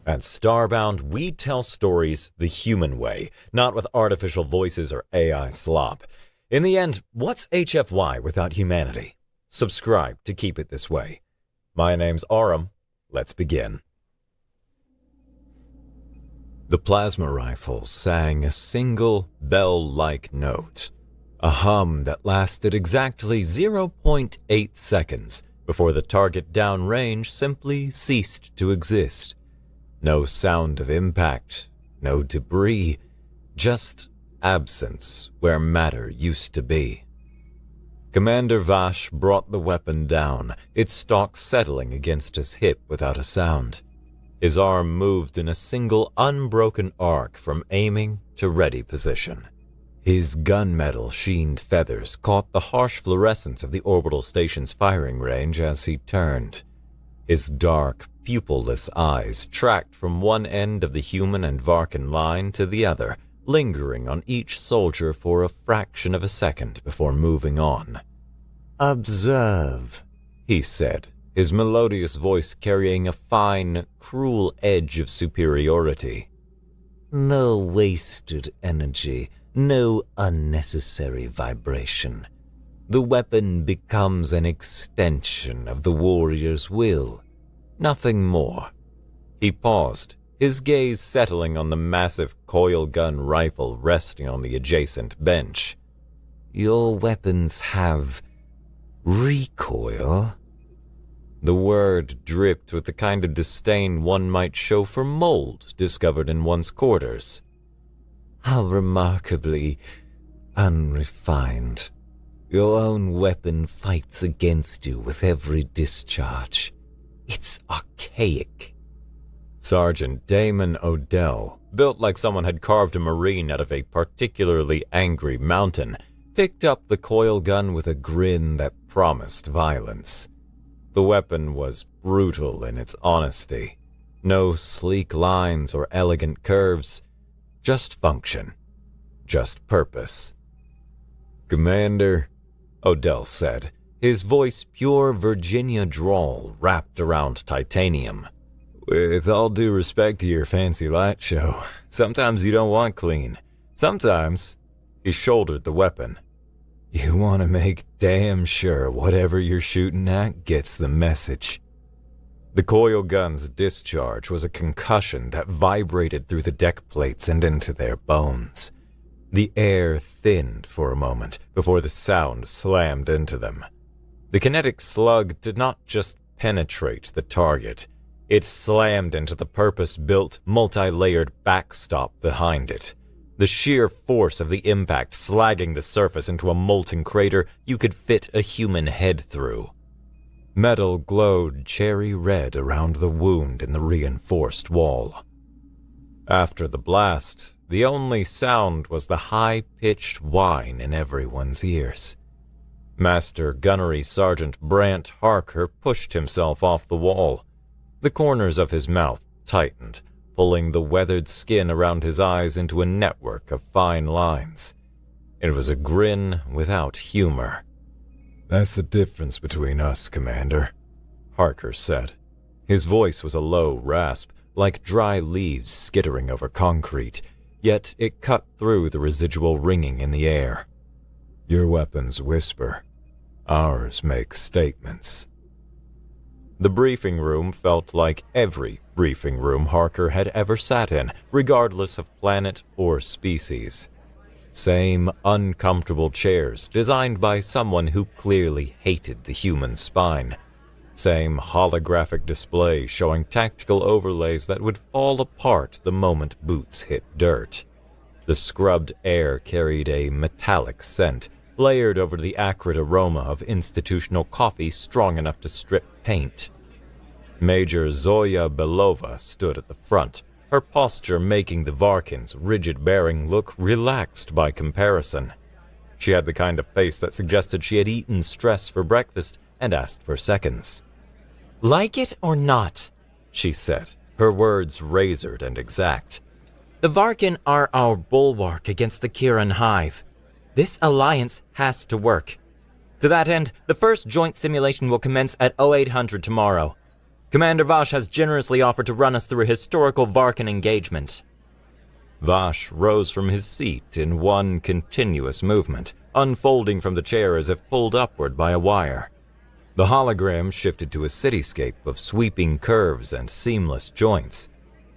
At Starbound, we tell stories the human way, not with artificial voices or AI slop. In the end, what's HFY without humanity? Subscribe to keep it this way. My name's Aram. Let's begin. The plasma rifle sang a single bell-like note, a hum that lasted exactly 0.8 seconds before the target downrange simply ceased to exist. No sound of impact, no debris, just absence where matter used to be. Commander Vash brought the weapon down, its stock settling against his hip without a sound. His arm moved in a single unbroken arc from aiming to ready position. His gunmetal sheened feathers caught the harsh fluorescence of the orbital station's firing range as he turned. His dark, pupilless eyes tracked from one end of the human and Varkan line to the other, lingering on each soldier for a fraction of a second before moving on. "Observe," he said, his melodious voice carrying a fine, cruel edge of superiority. "No wasted energy, no unnecessary vibration. The weapon becomes an extension of the warrior's will. Nothing more." He paused, his gaze settling on the massive coil gun rifle resting on the adjacent bench. "Your weapons have recoil?" The word dripped with the kind of disdain one might show for mold discovered in one's quarters. "How remarkably unrefined. Your own weapon fights against you with every discharge. It's archaic." Sergeant Damon Odell, built like someone had carved a marine out of a particularly angry mountain, picked up the coil gun with a grin that promised violence. The weapon was brutal in its honesty. No sleek lines or elegant curves, just function, just purpose. "Commander," Odell said, his voice pure Virginia drawl wrapped around titanium. "With all due respect to your fancy light show, sometimes you don't want clean. Sometimes," he shouldered the weapon, "you want to make damn sure whatever you're shooting at gets the message." The coil gun's discharge was a concussion that vibrated through the deck plates and into their bones. The air thinned for a moment before the sound slammed into them. The kinetic slug did not just penetrate the target, it slammed into the purpose-built, multi-layered backstop behind it. The sheer force of the impact slagging the surface into a molten crater you could fit a human head through. Metal glowed cherry red around the wound in the reinforced wall. After the blast, the only sound was the high-pitched whine in everyone's ears. Master Gunnery Sergeant Brant Harker pushed himself off the wall. The corners of his mouth tightened, pulling the weathered skin around his eyes into a network of fine lines. It was a grin without humor. "That's the difference between us, Commander," Harker said. His voice was a low rasp, like dry leaves skittering over concrete, yet it cut through the residual ringing in the air. "Your weapons whisper. Ours make statements." The briefing room felt like every briefing room Harker had ever sat in, regardless of planet or species. Same uncomfortable chairs designed by someone who clearly hated the human spine. Same holographic display showing tactical overlays that would fall apart the moment boots hit dirt. The scrubbed air carried a metallic scent, layered over the acrid aroma of institutional coffee strong enough to strip paint. Major Zoya Belova stood at the front, her posture making the Varkan's rigid bearing look relaxed by comparison. She had the kind of face that suggested she had eaten stress for breakfast and asked for seconds. "Like it or not," she said, her words razored and exact, "the Varkan are our bulwark against the Kiran hive. This alliance has to work. To that end, the first joint simulation will commence at 0800 tomorrow. Commander Vash has generously offered to run us through a historical Varkan engagement. Vash rose from his seat in one continuous movement, unfolding from the chair as if pulled upward by a wire. The hologram shifted to a cityscape of sweeping curves and seamless joints.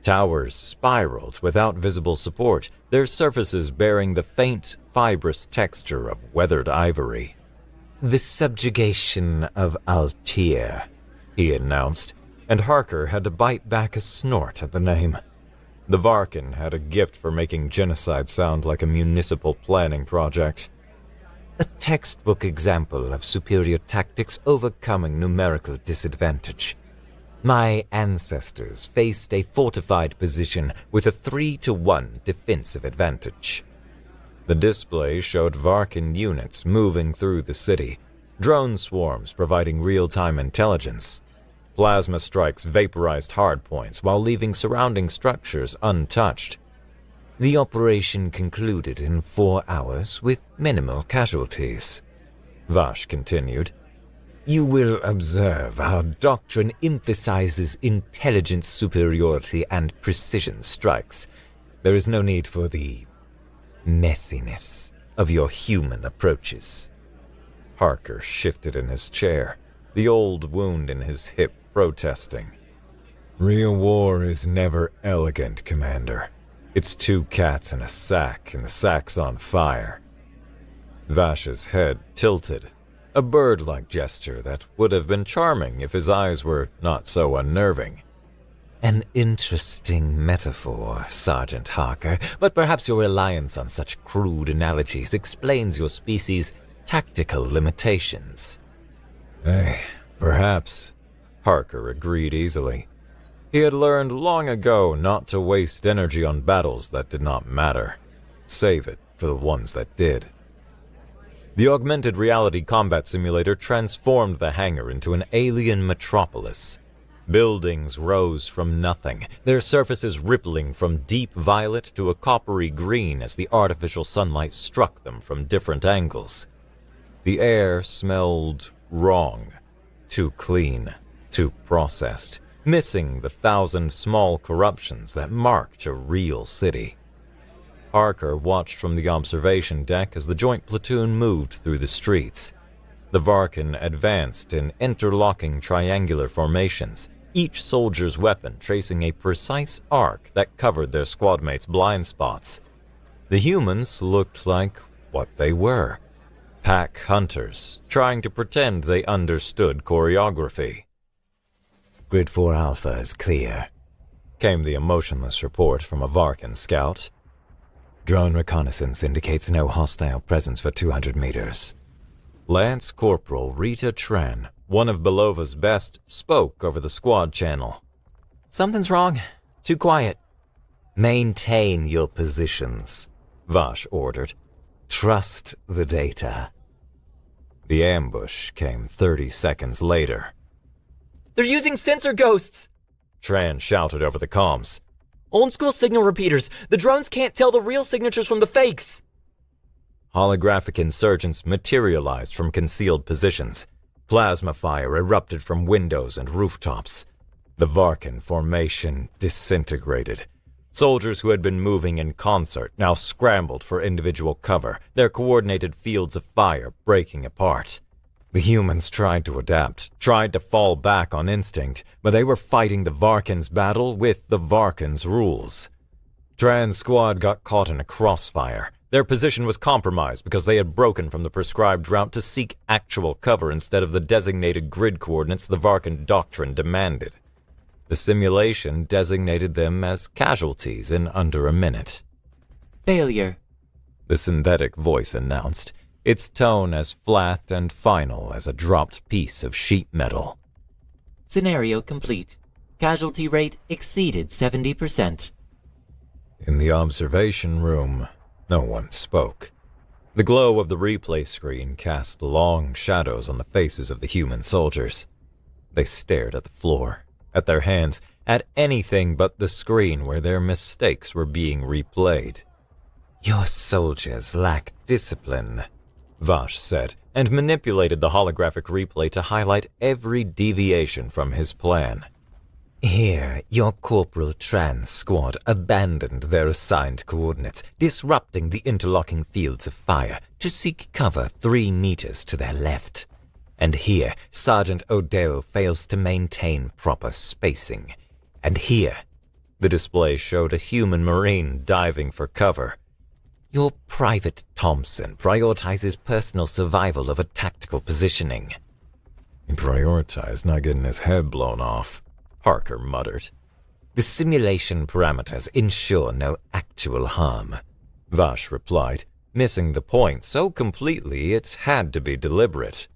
Towers spiraled without visible support, their surfaces bearing the faint, fibrous texture of weathered ivory. "The subjugation of Altair," he announced, and Harker had to bite back a snort at the name. The Varkan had a gift for making genocide sound like a municipal planning project. "A textbook example of superior tactics overcoming numerical disadvantage. My ancestors faced a fortified position with a 3-to-1 defensive advantage." The display showed Varkan units moving through the city, drone swarms providing real-time intelligence. Plasma strikes vaporized hardpoints while leaving surrounding structures untouched. The operation concluded in 4 hours with minimal casualties. Vash continued. "You will observe our doctrine emphasizes intelligence superiority and precision strikes. There is no need for the messiness of your human approaches." Harker shifted in his chair, the old wound in his hip protesting. "Real war is never elegant, Commander. It's 2 cats in a sack, and the sack's on fire." Vash's head tilted, a bird-like gesture that would have been charming if his eyes were not so unnerving. "An interesting metaphor, Sergeant Harker, but perhaps your reliance on such crude analogies explains your species' tactical limitations." Perhaps, Harker agreed easily. He had learned long ago not to waste energy on battles that did not matter. Save it for the ones that did. The augmented reality combat simulator transformed the hangar into an alien metropolis. Buildings rose from nothing, their surfaces rippling from deep violet to a coppery green as the artificial sunlight struck them from different angles. The air smelled wrong, too clean, too processed, missing the 1,000 small corruptions that marked a real city. Harker watched from the observation deck as the joint platoon moved through the streets. The Varkan advanced in interlocking triangular formations, each soldier's weapon tracing a precise arc that covered their squadmates' blind spots. The humans looked like what they were: pack hunters, trying to pretend they understood choreography. "Grid 4 Alpha is clear," came the emotionless report from a Varkan scout. "Drone reconnaissance indicates no hostile presence for 200 meters. Lance Corporal Rita Tran, one of Belova's best, spoke over the squad channel. "Something's wrong. Too quiet." "Maintain your positions," Vash ordered. "Trust the data." The ambush came 30 seconds later. "They're using sensor ghosts!" Tran shouted over the comms. "Old-school signal repeaters. The drones can't tell the real signatures from the fakes." Holographic insurgents materialized from concealed positions. Plasma fire erupted from windows and rooftops. The Varkan formation disintegrated. Soldiers who had been moving in concert now scrambled for individual cover, their coordinated fields of fire breaking apart. The humans tried to adapt, tried to fall back on instinct, but they were fighting the Varkan's battle with the Varkan's rules. Tran's squad got caught in a crossfire. Their position was compromised because they had broken from the prescribed route to seek actual cover instead of the designated grid coordinates the Varkan doctrine demanded. The simulation designated them as casualties in under a minute. "Failure," the synthetic voice announced, its tone as flat and final as a dropped piece of sheet metal. "Scenario complete. Casualty rate exceeded 70%. In the observation room, no one spoke. The glow of the replay screen cast long shadows on the faces of the human soldiers. They stared at the floor, at their hands, at anything but the screen where their mistakes were being replayed. "Your soldiers lack discipline," Vash said, and manipulated the holographic replay to highlight every deviation from his plan. Here, your Corporal Trans squad abandoned their assigned coordinates, disrupting the interlocking fields of fire to seek cover 3 meters to their left. And here, Sergeant Odell fails to maintain proper spacing. And here, the display showed a human Marine diving for cover. Your Private Thompson prioritizes personal survival over tactical positioning. He prioritized not getting his head blown off, Parker muttered. The simulation parameters ensure no actual harm, Vash replied, missing the point so completely it had to be deliberate.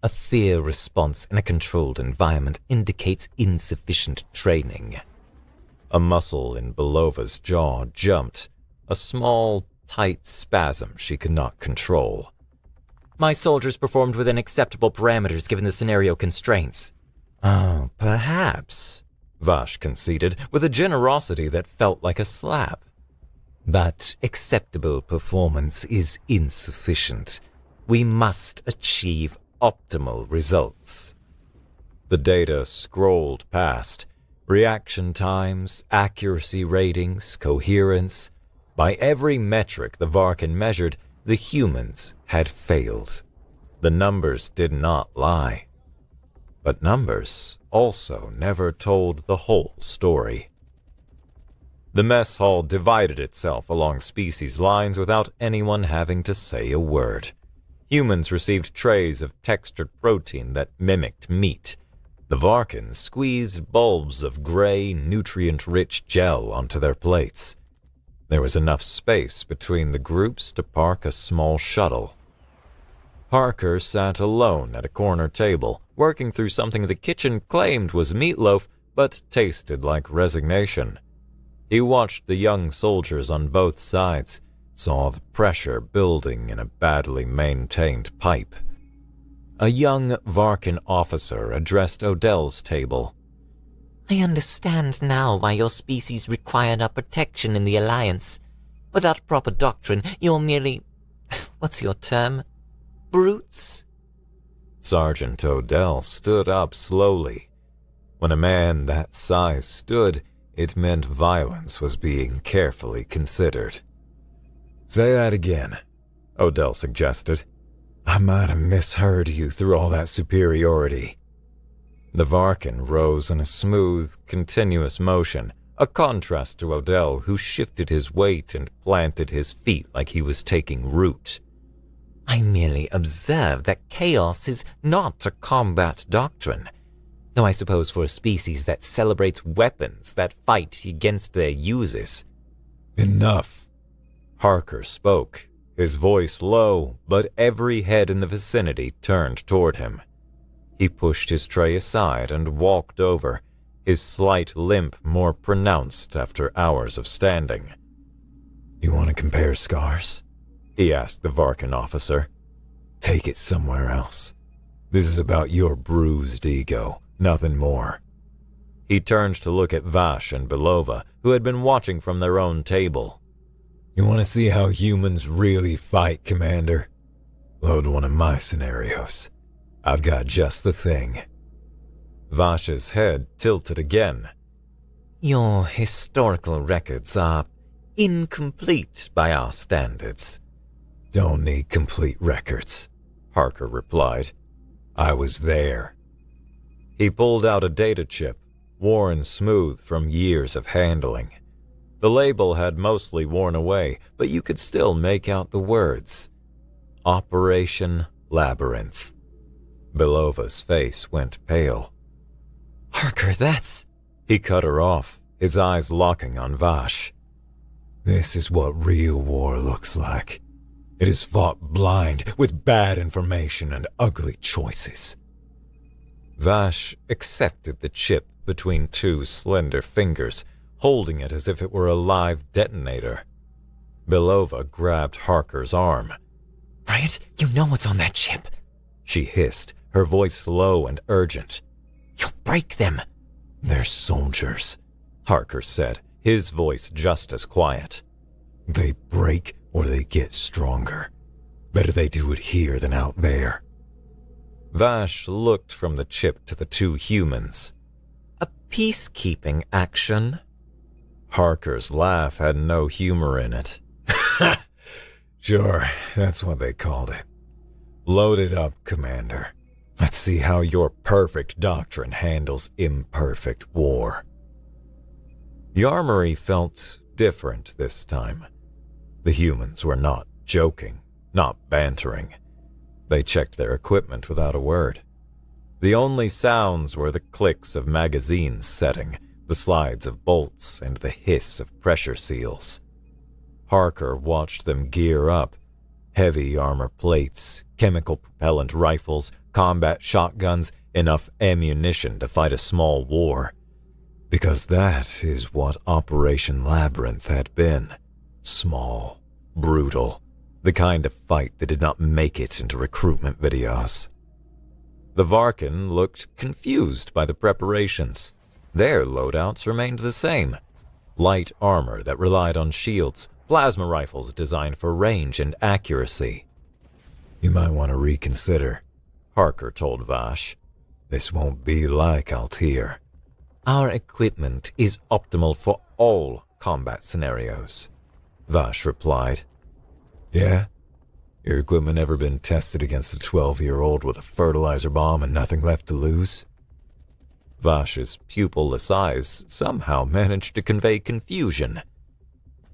A fear response in a controlled environment indicates insufficient training. A muscle in Belova's jaw jumped, a small, tight spasm she could not control. My soldiers performed within acceptable parameters given the scenario constraints. Oh, perhaps, Vash conceded with a generosity that felt like a slap. But acceptable performance is insufficient. We must achieve optimal results. The data scrolled past. Reaction times, accuracy ratings, coherence. By every metric the Varkin measured, the humans had failed. The numbers did not lie. But numbers also never told the whole story. The mess hall divided itself along species lines without anyone having to say a word. Humans received trays of textured protein that mimicked meat. The Varkins squeezed bulbs of gray, nutrient-rich gel onto their plates. There was enough space between the groups to park a small shuttle. Parker sat alone at a corner table, working through something the kitchen claimed was meatloaf, but tasted like resignation. He watched the young soldiers on both sides, saw the pressure building in a badly maintained pipe. A young Varkin officer addressed Odell's table. I understand now why your species required our protection in the Alliance. Without proper doctrine, you're merely... what's your term? Brutes? Sergeant Odell stood up slowly. When a man that size stood, it meant violence was being carefully considered. Say that again, Odell suggested. I might have misheard you through all that superiority. The Varkin rose in a smooth, continuous motion, a contrast to Odell, who shifted his weight and planted his feet like he was taking root. I merely observe that chaos is not a combat doctrine, though I suppose for a species that celebrates weapons that fight against their users. Enough. Harker spoke, his voice low, but every head in the vicinity turned toward him. He pushed his tray aside and walked over, his slight limp more pronounced after hours of standing. You want to compare scars? He asked the Varkin officer. Take it somewhere else. This is about your bruised ego, nothing more. He turned to look at Vash and Belova, who had been watching from their own table. You want to see how humans really fight, Commander? Load one of my scenarios. I've got just the thing. Vash's head tilted again. Your historical records are incomplete by our standards. Don't need complete records, Harker replied. I was there. He pulled out a data chip, worn smooth from years of handling. The label had mostly worn away, but you could still make out the words. Operation Labyrinth. Belova's face went pale. Harker, that's... He cut her off, his eyes locking on Vash. This is what real war looks like. It is fought blind, with bad information and ugly choices. Vash accepted the chip between 2 slender fingers, holding it as if it were a live detonator. Belova grabbed Harker's arm. Bryant, you know what's on that chip, she hissed, her voice low and urgent. You'll break them. They're soldiers, Harker said, his voice just as quiet. They break or they get stronger. Better they do it here than out there. Vash looked from the chip to the 2 humans. A peacekeeping action." Harker's laugh had no humor in it. "Sure, that's what they called it. Load it up, Commander. Let's see how your perfect doctrine handles imperfect war." The armory felt different this time. The humans were not joking, not bantering. They checked their equipment without a word. The only sounds were the clicks of magazines setting, the slides of bolts, and the hiss of pressure seals. Harker watched them gear up. Heavy armor plates, chemical propellant rifles, combat shotguns, enough ammunition to fight a small war. Because that is what Operation Labyrinth had been. Small, brutal, the kind of fight that did not make it into recruitment videos. The Varkin looked confused by the preparations. Their loadouts remained the same. Light armor that relied on shields, plasma rifles designed for range and accuracy. "You might want to reconsider," Harker told Vash. "This won't be like Altair." "Our equipment is optimal for all combat scenarios," Vash replied. "Yeah? Your equipment ever been tested against a 12-year-old with a fertilizer bomb and nothing left to lose?" Vash's pupilless eyes somehow managed to convey confusion.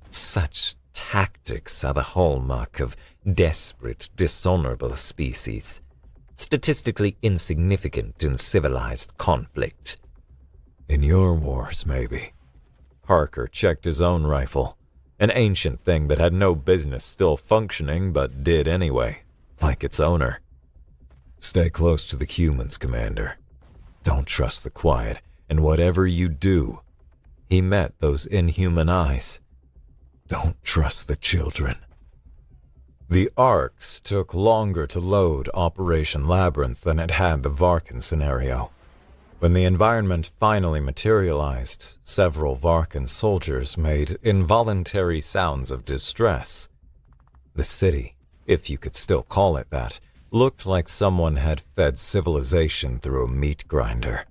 "Such tactics are the hallmark of desperate, dishonorable species, statistically insignificant in civilized conflict." "In your wars, maybe." Harker checked his own rifle, an ancient thing that had no business still functioning but did anyway, like its owner. "Stay close to the humans, Commander. Don't trust the quiet, and whatever you do," he met those inhuman eyes, "don't trust the children." The ARCs took longer to load Operation Labyrinth than it had the Varkin scenario. When the environment finally materialized, several Varkin soldiers made involuntary sounds of distress. The city, if you could still call it that, looked like someone had fed civilization through a meat grinder.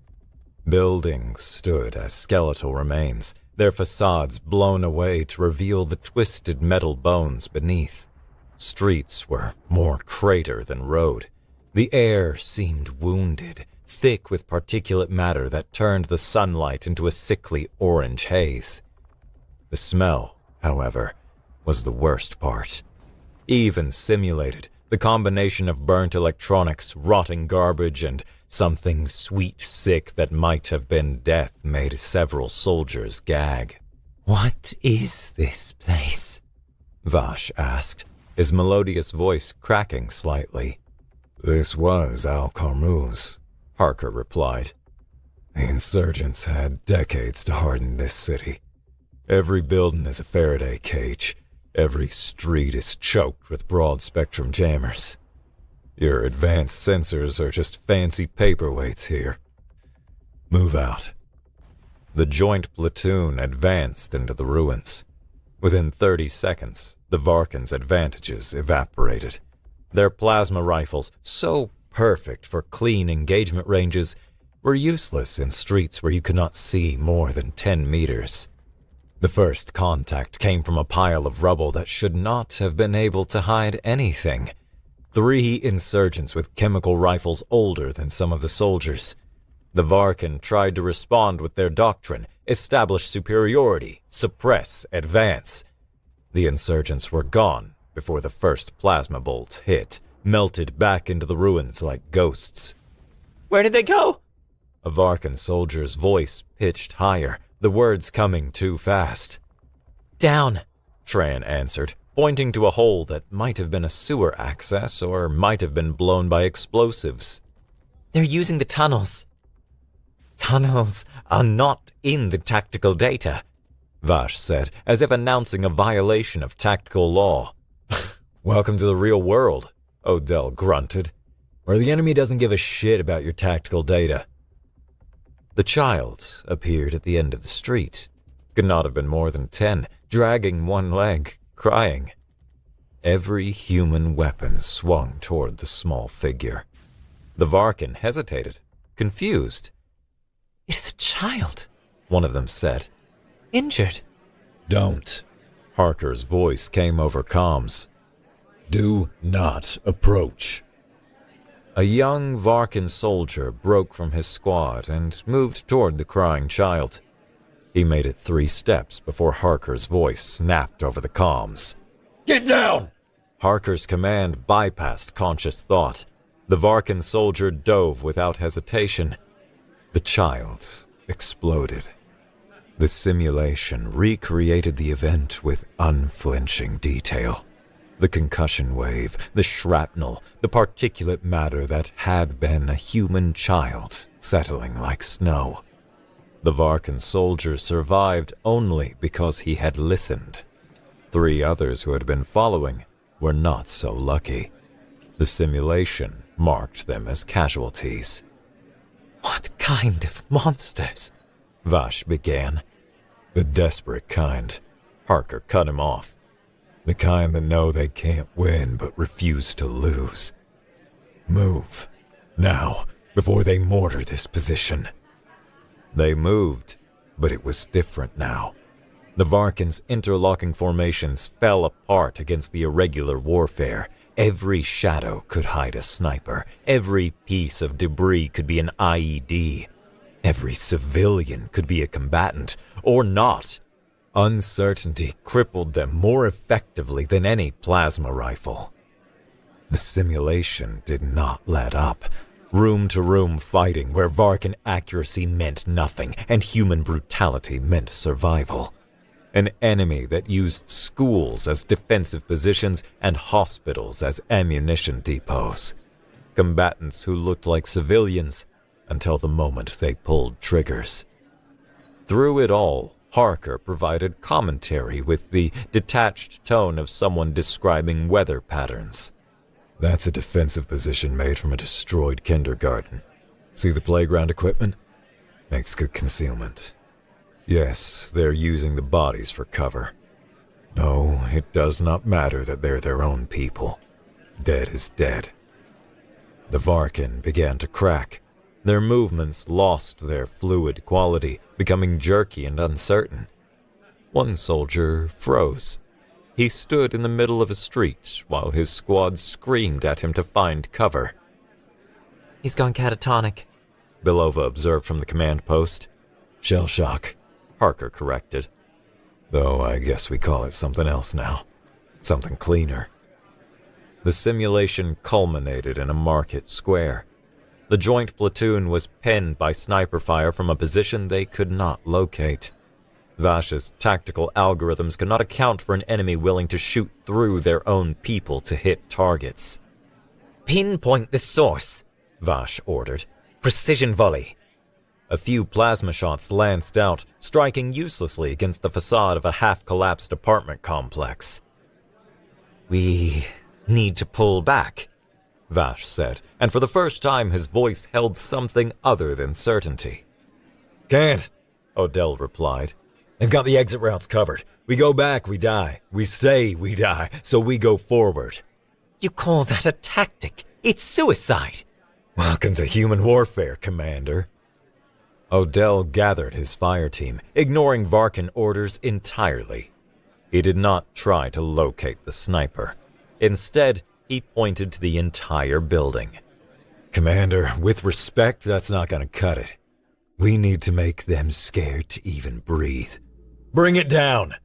Buildings stood as skeletal remains, their facades blown away to reveal the twisted metal bones beneath. Streets were more crater than road. The air seemed wounded, thick with particulate matter that turned the sunlight into a sickly orange haze. The smell, however, was the worst part. Even simulated, the combination of burnt electronics, rotting garbage, and something sweet-sick that might have been death made several soldiers gag. "What is this place?" Vash asked, his melodious voice cracking slightly. "This was Al-Qarmuz," Harker replied. "The insurgents had decades to harden this city. Every building is a Faraday cage. Every street is choked with broad-spectrum jammers. Your advanced sensors are just fancy paperweights here. Move out." The joint platoon advanced into the ruins. Within 30 seconds, the Varkins' advantages evaporated. Their plasma rifles, so perfect for clean engagement ranges, were useless in streets where you could not see more than 10 meters. The first contact came from a pile of rubble that should not have been able to hide anything. 3 insurgents with chemical rifles older than some of the soldiers. The Varkin tried to respond with their doctrine, establish superiority, suppress, advance. The insurgents were gone before the first plasma bolt hit, melted back into the ruins like ghosts. "Where did they go?" A Varkin soldier's voice pitched higher, the words coming too fast. "Down," Tran answered, pointing to a hole that might have been a sewer access or might have been blown by explosives. "They're using the tunnels." "Tunnels are not in the tactical data," Vash said, as if announcing a violation of tactical law. "Welcome to the real world," Odell grunted, "where the enemy doesn't give a shit about your tactical data." The child appeared at the end of the street. Could not have been more than 10, dragging one leg, crying. Every human weapon swung toward the small figure. The Varkin hesitated, confused. "It is a child," one of them said. "Injured." "Don't." Harker's voice came over comms. "Do not approach." A young Varkan soldier broke from his squad and moved toward the crying child. He made it 3 steps before Harker's voice snapped over the comms. "Get down!" Harker's command bypassed conscious thought. The Varkan soldier dove without hesitation. The child exploded. The simulation recreated the event with unflinching detail. The concussion wave, the shrapnel, the particulate matter that had been a human child settling like snow. The Varkan soldier survived only because he had listened. 3 others who had been following were not so lucky. The simulation marked them as casualties. "What kind of monsters?" Vash began. "The desperate kind." Harker cut him off. "The kind that know they can't win but refuse to lose. Move. Now, before they mortar this position." They moved, but it was different now. The Varkan's interlocking formations fell apart against the irregular warfare. Every shadow could hide a sniper. Every piece of debris could be an IED. Every civilian could be a combatant, or not. Uncertainty crippled them more effectively than any plasma rifle. The simulation did not let up. Room-to-room fighting where Varkan accuracy meant nothing and human brutality meant survival. An enemy that used schools as defensive positions and hospitals as ammunition depots. Combatants who looked like civilians until the moment they pulled triggers. Through it all, Harker provided commentary with the detached tone of someone describing weather patterns. "That's a defensive position made from a destroyed kindergarten. See the playground equipment? Makes good concealment. Yes, they're using the bodies for cover. No, it does not matter that they're their own people. Dead is dead." The Varkan began to crack. Their movements lost their fluid quality, becoming jerky and uncertain. One soldier froze. He stood in the middle of a street while his squad screamed at him to find cover. "He's gone catatonic," Belova observed from the command post. "Shell shock," Harker corrected. "Though I guess we call it something else now. Something cleaner." The simulation culminated in a market square. The joint platoon was pinned by sniper fire from a position they could not locate. Vash's tactical algorithms could not account for an enemy willing to shoot through their own people to hit targets. "Pinpoint the source," Vash ordered. "Precision volley." A few plasma shots lanced out, striking uselessly against the facade of a half-collapsed apartment complex. "We need to pull back," Vash said, and for the first time his voice held something other than certainty. "Can't," Odell replied. "They've got the exit routes covered. We go back, we die. We stay, we die. So we go forward." "You call that a tactic? It's suicide." "Welcome to human warfare, Commander." Odell gathered his fire team, ignoring Varkan orders entirely. He did not try to locate the sniper. Instead, he pointed to the entire building. "Commander, with respect, that's not going to cut it. We need to make them scared to even breathe. Bring it down!"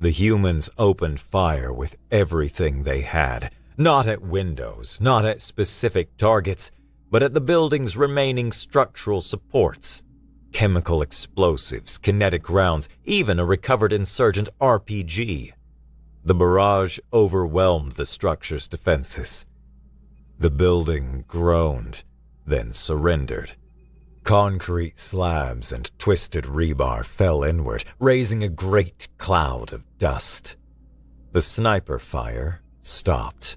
The humans opened fire with everything they had, not at windows, not at specific targets, but at the building's remaining structural supports. Chemical explosives, kinetic rounds, even a recovered insurgent RPG. The barrage overwhelmed the structure's defenses. The building groaned, then surrendered. Concrete slabs and twisted rebar fell inward, raising a great cloud of dust. The sniper fire stopped.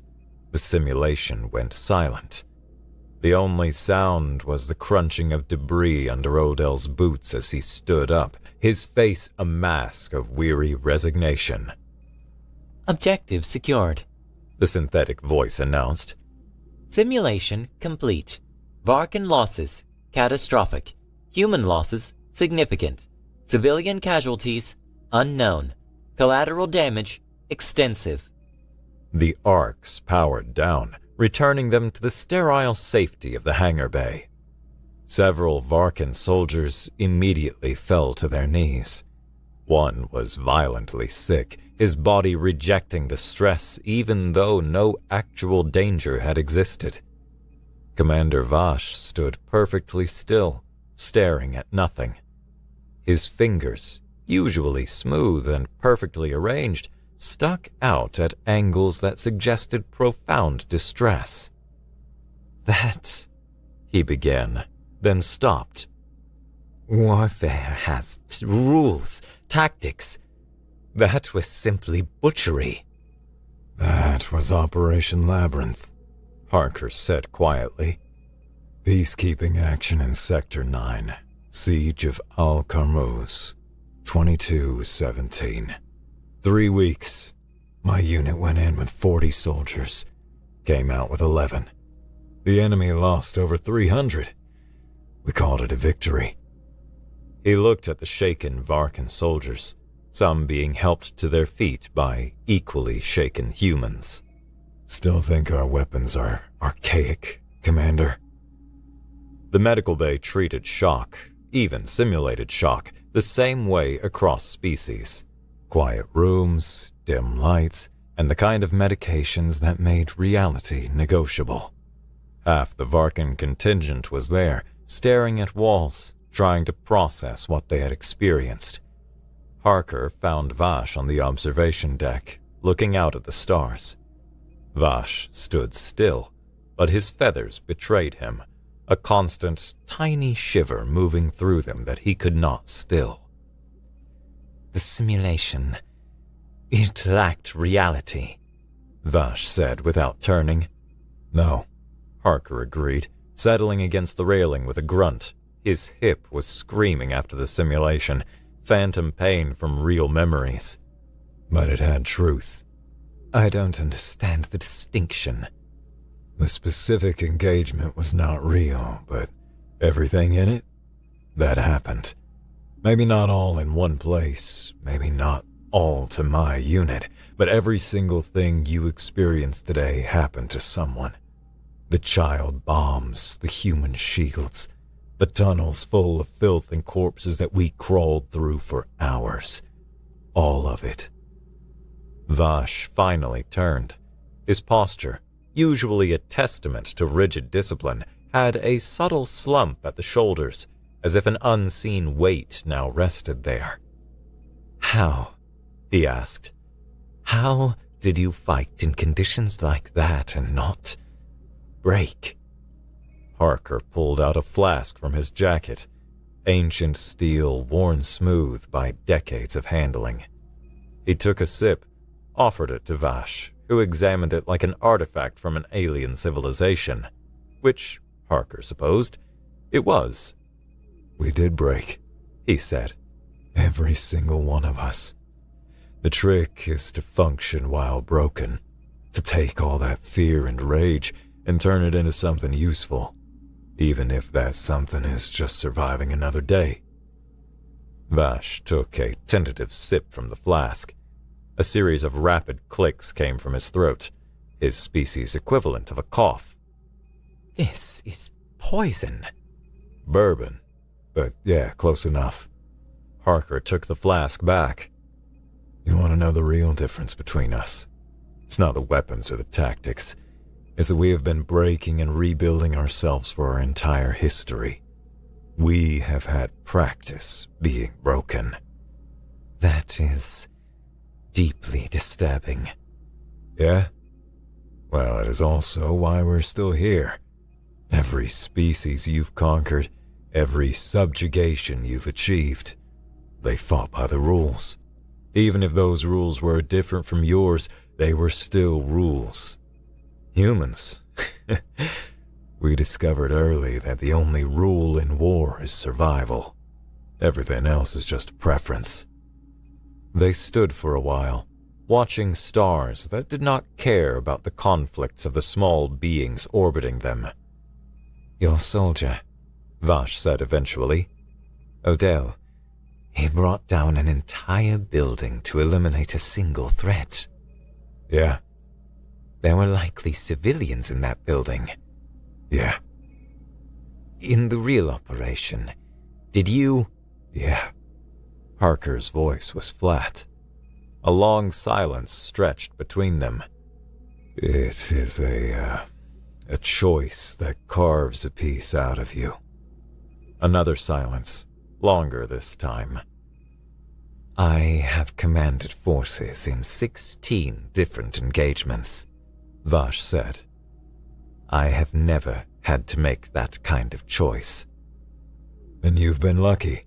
The simulation went silent. The only sound was the crunching of debris under Odell's boots as he stood up, his face a mask of weary resignation. "Objective secured," the synthetic voice announced. "Simulation complete. Varkan losses catastrophic. Human losses, significant. Civilian casualties, unknown. Collateral damage, extensive. The arcs powered down, returning them to the sterile safety of the hangar bay. Several Varkan soldiers immediately fell to their knees. One was violently sick, his body rejecting the stress even though no actual danger had existed. Commander Vash stood perfectly still, staring at nothing. His fingers, usually smooth and perfectly arranged, stuck out at angles that suggested profound distress. "That," he began, then stopped. "Warfare has rules, tactics. That was simply butchery." That was Operation Labyrinth, Harker said quietly. Peacekeeping action in Sector 9. Siege of Al-Qarmouz. 22-17. 3 weeks. My unit went in with 40 soldiers. Came out with 11. The enemy lost over 300. We called it a victory. He looked at the shaken Varkan soldiers, some being helped to their feet by equally shaken humans. Still think our weapons are archaic, Commander? The medical bay treated shock, even simulated shock, the same way across species. Quiet rooms, dim lights, and the kind of medications that made reality negotiable. Half the Varkan contingent was there, staring at walls, trying to process what they had experienced. Harker found Vash on the observation deck, looking out at the stars. Vash stood still, but his feathers betrayed him, a constant, tiny shiver moving through them that he could not still. "The simulation, it lacked reality," Vash said without turning. No, Harker agreed, settling against the railing with a grunt. His hip was screaming after the simulation, phantom pain from real memories. but it had truth. "I don't understand the distinction." The specific engagement was not real, but everything in it, that happened. Maybe not all in one place, maybe not all to my unit, but every single thing you experienced today happened to someone. The child bombs, the human shields, the tunnels full of filth and corpses that we crawled through for hours. All of it. Vash finally turned. His posture, usually a testament to rigid discipline, had a subtle slump at the shoulders, as if an unseen weight now rested there. "How?" he asked. "How did you fight in conditions like that and not break?" Harker pulled out a flask from his jacket, ancient steel worn smooth by decades of handling. He took a sip, offered it to Vash, who examined it like an artifact from an alien civilization, which, Harker supposed, it was. "We did break," he said. "Every single one of us. The trick is to function while broken, to take all that fear and rage and turn it into something useful, even if that something is just surviving another day." Vash took a tentative sip from the flask. A series of rapid clicks came from his throat, his species equivalent of a cough. "This is poison." "Bourbon. But yeah, close enough." Harker took the flask back. "You want to know the real difference between us? It's not the weapons or the tactics. It's that we have been breaking and rebuilding ourselves for our entire history. We have had practice being broken." "That is deeply disturbing." "Yeah? Well, it is also why we're still here. Every species you've conquered, every subjugation you've achieved, they fought by the rules. Even if those rules were different from yours, they were still rules. Humans, we discovered early that the only rule in war is survival. Everything else is just a preference." They stood for a while, watching stars that did not care about the conflicts of the small beings orbiting them. "Your soldier," Vash said eventually. Odell, he brought down an entire building to eliminate a single threat. Yeah, There were likely civilians in that building. yeah, In the real operation, did you... yeah. Harker's voice was flat. A long silence stretched between them. It is a choice that carves a piece out of you. Another silence, longer this time. I have commanded forces in 16 different engagements, Vash said. I have never had to make that kind of choice. Then you've been lucky.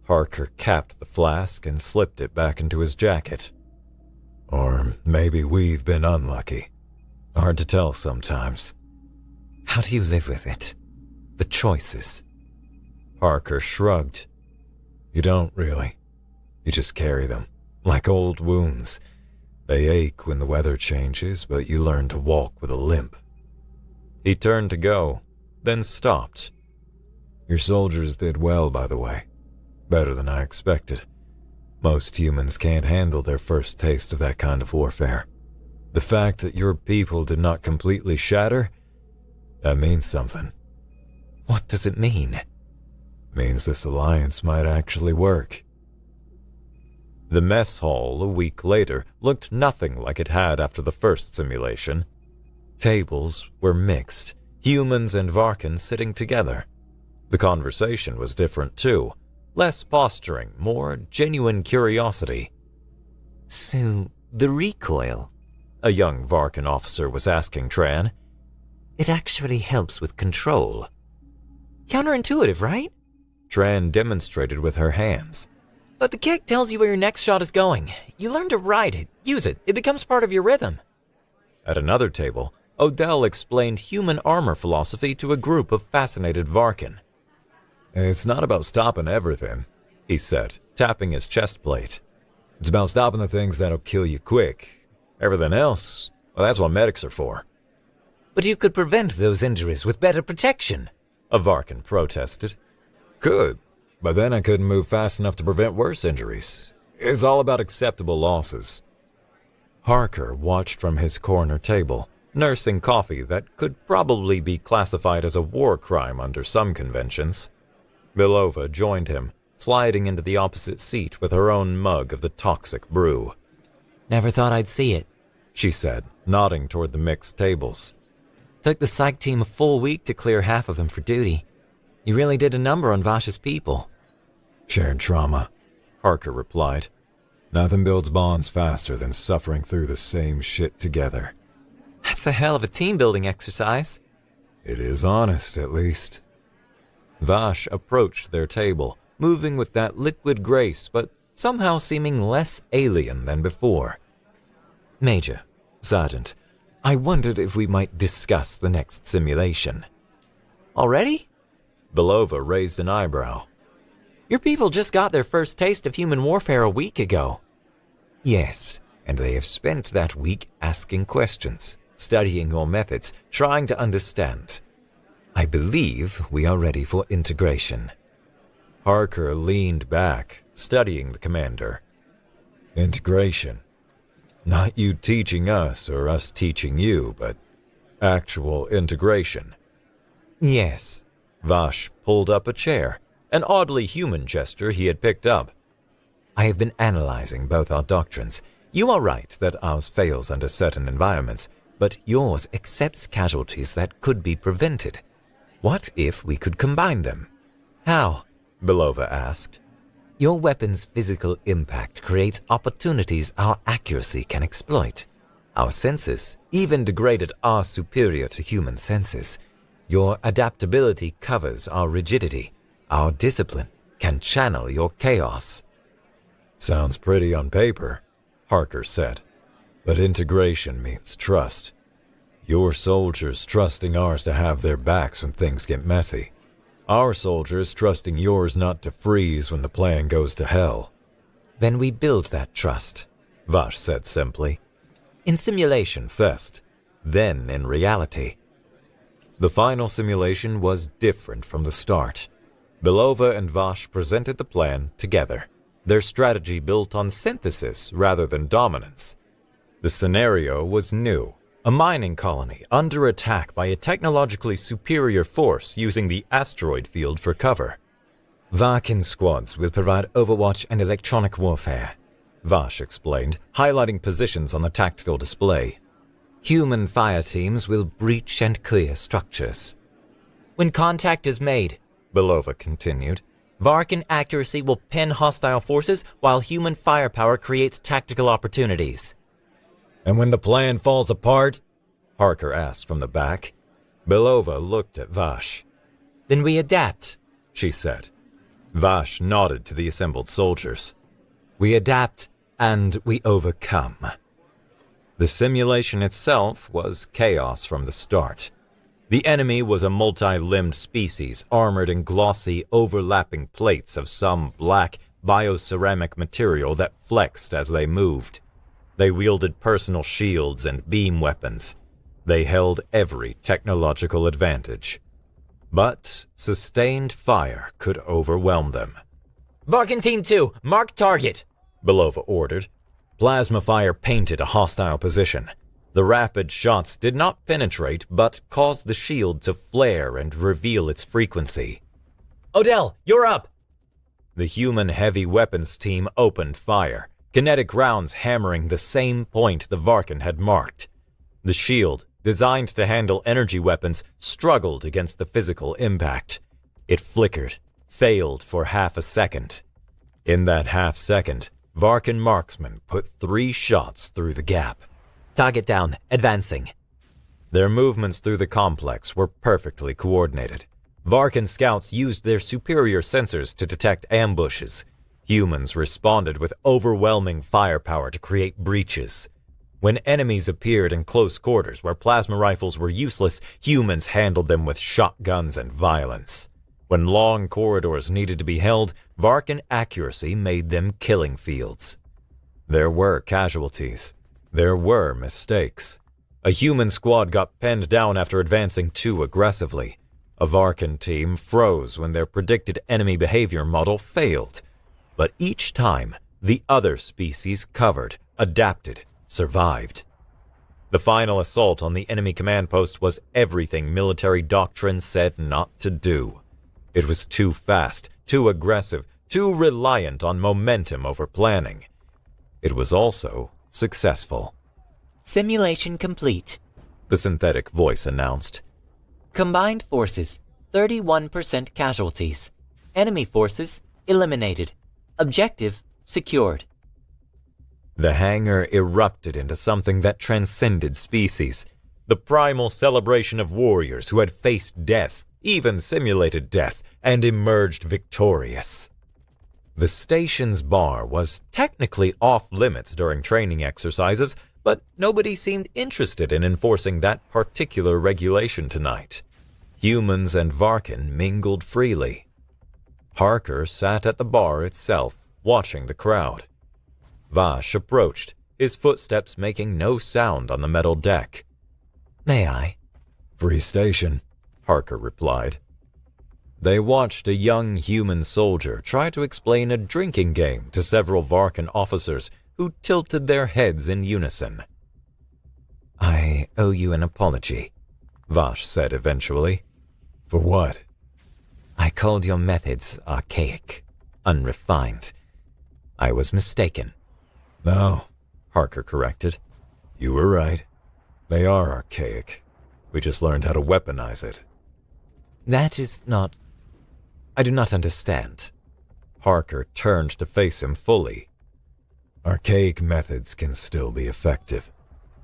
Harker capped the flask and slipped it back into his jacket. Or maybe we've been unlucky. Hard to tell sometimes. How do you live with it? The choices. Harker shrugged. You don't really. You just carry them, like old wounds. They ache when the weather changes, but you learn to walk with a limp. He turned to go, then stopped. Your soldiers did well, by the way. Better than I expected. Most humans can't handle their first taste of that kind of warfare. The fact that your people did not completely shatter, that means something. What does it mean? Means this alliance might actually work. The mess hall a week later looked nothing like it had after the first simulation. Tables were mixed, humans and Varkans sitting together. The conversation was different too. Less posturing, more genuine curiosity. So, the recoil? A young Varkan officer was asking Tran. It actually helps with control. Counterintuitive, right? Tran demonstrated with her hands. But the kick tells you where your next shot is going. You learn to ride it, use it. It becomes part of your rhythm. At another table, Odell explained human armor philosophy to a group of fascinated Varkan. It's not about stopping everything, he said, tapping his chest plate. It's about stopping the things that'll kill you quick. Everything else, well, that's what medics are for. But you could prevent those injuries with better protection, A Varkan protested. Could, but then I couldn't move fast enough to prevent worse injuries. It's all about acceptable losses. Harker watched from his corner table, nursing coffee that could probably be classified as a war crime under some conventions. Belova joined him, sliding into the opposite seat with her own mug of the toxic brew. Never thought I'd see it, She said, nodding toward the mixed tables. Took the psych team a full week to clear half of them for duty. You really did a number on Vash's people. Shared trauma, Harker replied. Nothing builds bonds faster than suffering through the same shit together. That's a hell of a team-building exercise. It is honest, at least. Vash approached their table, moving with that liquid grace, but somehow seeming less alien than before. Major, Sergeant, I wondered if we might discuss the next simulation. Already? Belova raised an eyebrow. Your people just got their first taste of human warfare a week ago. Yes, and they have spent that week asking questions, studying your methods, trying to understand. I believe we are ready for integration. Harker leaned back, studying the commander. Integration. Not you teaching us or us teaching you, but actual integration. Yes. Vash pulled up a chair, an oddly human gesture he had picked up. I have been analyzing both our doctrines. You are right that ours fails under certain environments, but yours accepts casualties that could be prevented. What if we could combine them? How? Belova asked. Your weapon's physical impact creates opportunities our accuracy can exploit. Our senses, even degraded, are superior to human senses. Your adaptability covers our rigidity. Our discipline can channel your chaos. Sounds pretty on paper, Harker said. But integration means trust. Your soldiers trusting ours to have their backs when things get messy. Our soldiers trusting yours not to freeze when the plan goes to hell. Then we build that trust, Vash said simply. in simulation first, then in reality. The final simulation was different from the start. Belova and Vash presented the plan together, their strategy built on synthesis rather than dominance. The scenario was new, a mining colony under attack by a technologically superior force using the asteroid field for cover. Varkin squads will provide overwatch and electronic warfare, Vash explained, highlighting positions on the tactical display. Human fire teams will breach and clear structures. When contact is made, Belova continued, Varkin accuracy will pin hostile forces while human firepower creates tactical opportunities. And when the plan falls apart? Harker asked from the back. Belova looked at Vash. Then we adapt, she said. Vash nodded to the assembled soldiers. We adapt and we overcome. The simulation itself was chaos from the start. The enemy was a multi-limbed species armored in glossy, overlapping plates of some black, bioceramic material that flexed as they moved. They wielded personal shields and beam weapons. They held every technological advantage. But sustained fire could overwhelm them. Varkin Team 2, mark target, Belova ordered. Plasma fire painted a hostile position. The rapid shots did not penetrate, but caused the shield to flare and reveal its frequency. Odell, you're up! The human heavy weapons team opened fire, kinetic rounds hammering the same point the Varkin had marked. The shield, designed to handle energy weapons, struggled against the physical impact. It flickered, failed for half a second. In that half second, Varkin marksmen put 3 shots through the gap. Target down, advancing. Their movements through the complex were perfectly coordinated. Varkin scouts used their superior sensors to detect ambushes. Humans responded with overwhelming firepower to create breaches. When enemies appeared in close quarters where plasma rifles were useless, humans handled them with shotguns and violence. When long corridors needed to be held, Varkin accuracy made them killing fields. There were casualties. There were mistakes. A human squad got penned down after advancing too aggressively. A Varkin team froze when their predicted enemy behavior model failed. But each time, the other species covered, adapted, survived. The final assault on the enemy command post was everything military doctrine said not to do. It was too fast, too aggressive, too reliant on momentum over planning. It was also successful. Simulation complete, the synthetic voice announced. Combined forces, 31% casualties. Enemy forces, eliminated. Objective, secured. The hangar erupted into something that transcended species. The primal celebration of warriors who had faced death, even simulated death, and emerged victorious. The station's bar was technically off-limits during training exercises, but nobody seemed interested in enforcing that particular regulation tonight. Humans and Varkin mingled freely. Harker sat at the bar itself, watching the crowd. Vash approached, his footsteps making no sound on the metal deck. May I? Free station, Harker replied. They watched a young human soldier try to explain a drinking game to several Varkin officers who tilted their heads in unison. I owe you an apology, Vash said eventually. For what? I called your methods archaic, unrefined. I was mistaken. No, Harker corrected. You were right. They are archaic. We just learned how to weaponize it. That is not... I do not understand. Harker turned to face him fully. Archaic methods can still be effective.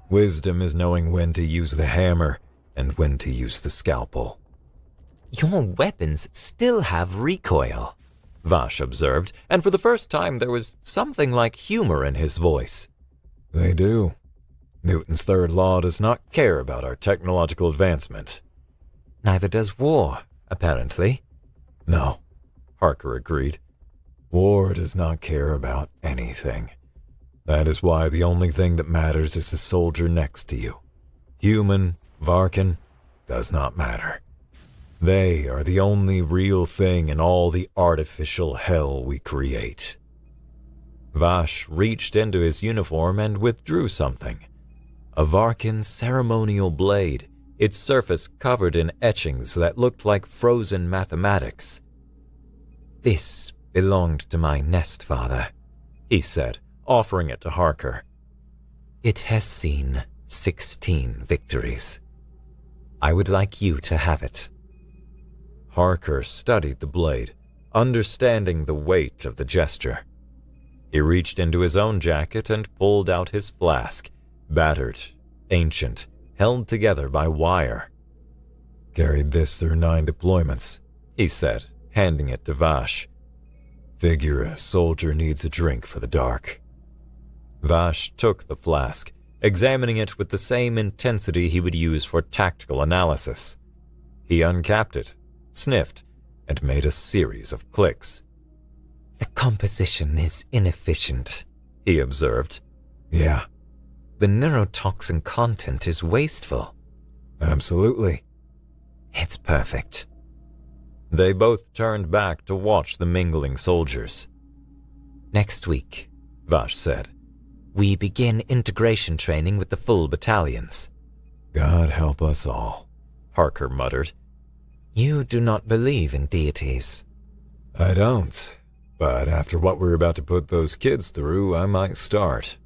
Wisdom is knowing when to use the hammer and when to use the scalpel. Your weapons still have recoil, Vash observed, and for the first time there was something like humor in his voice. They do. Newton's third law does not care about our technological advancement. Neither does war, apparently. No, Harker agreed. War does not care about anything. That is why the only thing that matters is the soldier next to you. Human, Varkin, does not matter. They are the only real thing in all the artificial hell we create. Vash reached into his uniform and withdrew something. A Varkin ceremonial blade, its surface covered in etchings that looked like frozen mathematics. "This belonged to my nest father," he said, offering it to Harker. "It has seen 16 victories. I would like you to have it." Harker studied the blade, understanding the weight of the gesture. He reached into his own jacket and pulled out his flask, battered, ancient, held together by wire. "Carried this through 9 deployments, he said, handing it to Vash. "Figure a soldier needs a drink for the dark." Vash took the flask, examining it with the same intensity he would use for tactical analysis. He uncapped it, sniffed, and made a series of clicks. "The composition is inefficient," he observed. "Yeah." "The neurotoxin content is wasteful." "Absolutely." "It's perfect." They both turned back to watch the mingling soldiers. "Next week," Vash said, "we begin integration training with the full battalions." "God help us all," Harker muttered. "You do not believe in deities." "I don't, but after what we're about to put those kids through, I might start."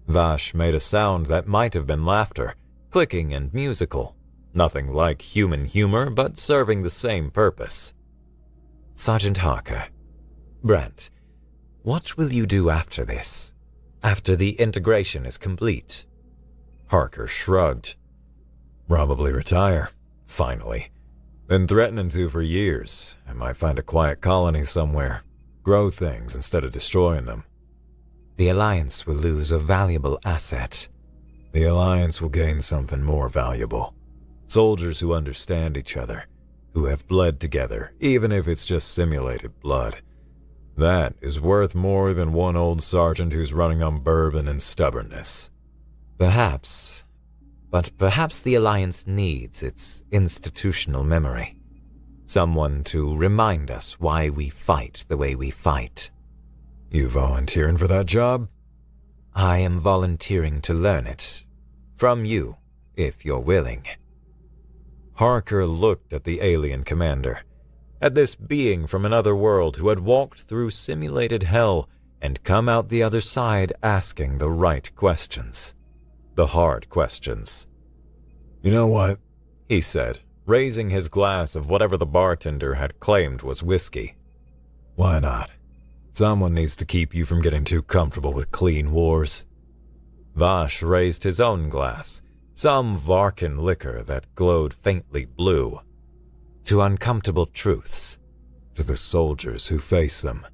Vash made a sound that might have been laughter, clicking and musical. Nothing like human humor, but serving the same purpose. "Sergeant Harker, Brent, what will you do after this? After the integration is complete?" Harker shrugged. "Probably retire, finally. Been threatening to for years. I might find a quiet colony somewhere. Grow things instead of destroying them." "The Alliance will lose a valuable asset." "The Alliance will gain something more valuable. Soldiers who understand each other, who have bled together, even if it's just simulated blood. That is worth more than one old sergeant who's running on bourbon and stubbornness." "Perhaps. But perhaps the Alliance needs its institutional memory. Someone to remind us why we fight the way we fight." "You volunteering for that job?" "I am volunteering to learn it. From you, if you're willing." Harker looked at the alien commander, at this being from another world who had walked through simulated hell and come out the other side asking the right questions. The hard questions. "You know what?" he said, raising his glass of whatever the bartender had claimed was whiskey. "Why not? Someone needs to keep you from getting too comfortable with clean wars." Vash raised his own glass, some Varkin liquor that glowed faintly blue. "To uncomfortable truths." "To the soldiers who face them."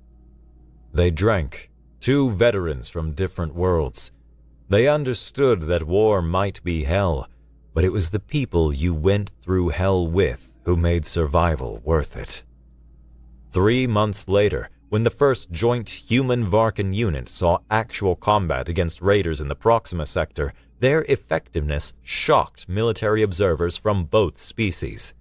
They drank, 2 veterans from different worlds. They understood that war might be hell, but it was the people you went through hell with who made survival worth it. 3 months later, when the first joint human-Varkin unit saw actual combat against raiders in the Proxima sector, their effectiveness shocked military observers from both species.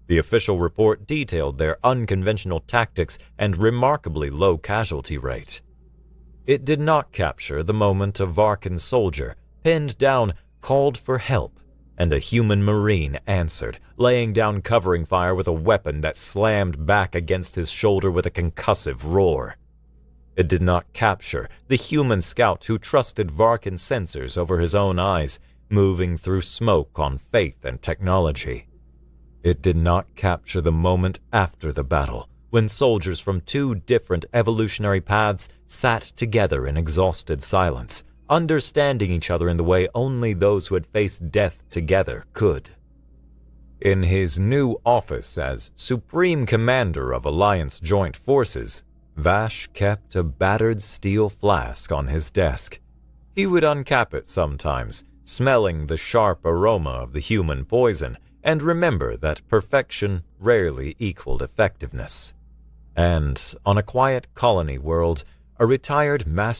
The official report detailed their unconventional tactics and remarkably low casualty rate. It did not capture the moment a Varkin soldier, pinned down, called for help, and a human marine answered, laying down covering fire with a weapon that slammed back against his shoulder with a concussive roar. It did not capture the human scout who trusted Varkin sensors over his own eyes, moving through smoke on faith and technology. It did not capture the moment after the battle, when soldiers from 2 different evolutionary paths sat together in exhausted silence, understanding each other in the way only those who had faced death together could. In his new office as Supreme Commander of Alliance Joint Forces, Vash kept a battered steel flask on his desk. He would uncap it sometimes, smelling the sharp aroma of the human poison, and remember that perfection rarely equaled effectiveness. And on a quiet colony world, a retired master